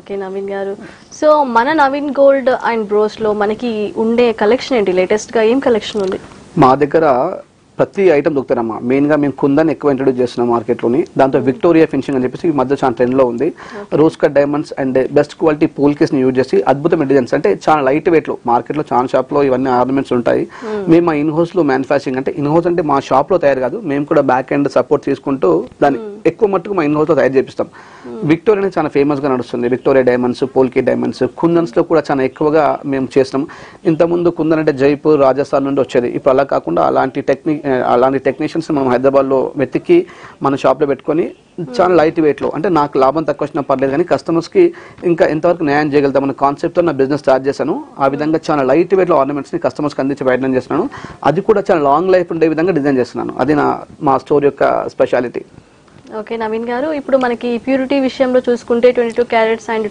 Okay Naveen గారు. So మన Naveen gold and bros లో మనకి ఉండే కలెక్షన్ ఏంటి? లేటెస్ట్ గా ఏం కలెక్షన్ ఉంది? మా దగ్గర ప్రతి ఐటమ్ దొరుకుతారమ్మా. మెయిన్ గా మేము కుందన్ ఎక్కువ ఇంట్రొడ్యూస్ చేస్తున్నాం మార్కెట్ లోని. దాంతో విక్టోరియా ఫినిషింగ్ అని చెప్పేసి ఈ మధ్య చాలా ట్రెండ్ లో ఉంది. Rose cut diamonds and best quality pool case ని యూజ్ చేసి అద్భుతమైన డిజైన్స్, అంటే చాలా లైట్ వెయిట్ లో మార్కెట్ లో చాలా షాప్ లో ఇవన్నీ ఆర్నమెంట్స్ ఉంటాయి. మేము మా ఇన్ హౌస్ లో మ్యానుఫాక్చరింగ్, అంటే ఇన్ హౌస్ అంటే మా షాప్ లో తయారు కాదు, మేము కూడా బ్యాక్ ఎండ్ సపోర్ట్ తీసుకుంటూ దాన్ని ఎక్కువ మట్టుకు మా ఇన్ హౌస్ లో తయారు చేపిస్తాం. విక్టోరియా చాలా ఫేమస్ గా నడుస్తుంది. విక్టోరియా డైమండ్స్, పోల్కే డైమండ్స్, కుందన్స్ లో కూడా చాలా ఎక్కువగా మేము చేస్తాం. ఇంతకుముందు కుందన్ అంటే జైపూర్, రాజస్థాన్ నుండి వచ్చేది. ఇప్పుడు అలా కాకుండా అలాంటి టెక్నీషియన్స్ మనం హైదరాబాద్ లో వెతికి మన షాప్ లో పెట్టుకొని చాలా లైట్ వెయిట్ లో, అంటే నాకు లాభం తక్కువ వచ్చినా పర్లేదు కానీ కస్టమర్స్ కి ఇంకా ఎంతవరకు న్యాయం చేయగలుగుతాం అనే కాన్సెప్ట్ తో నా బిజినెస్ స్టార్ట్ చేశాను. ఆ విధంగా చాలా లైట్ వెయిట్ లో ఆర్నమెంట్స్ ని కస్టమర్స్ కి అందించే ప్రయత్నం చేస్తున్నాను. అది కూడా చాలా లాంగ్ లైఫ్ ఉండే విధంగా డిజైన్ చేస్తున్నాను. అది మా స్టోర్ యొక్క స్పెషాలిటీ. ఓకే నవీన్ గారు, ఇప్పుడు మనకి ప్యూరిటీ విషయంలో చూసుకుంటే 22 క్యారెట్స్ అండ్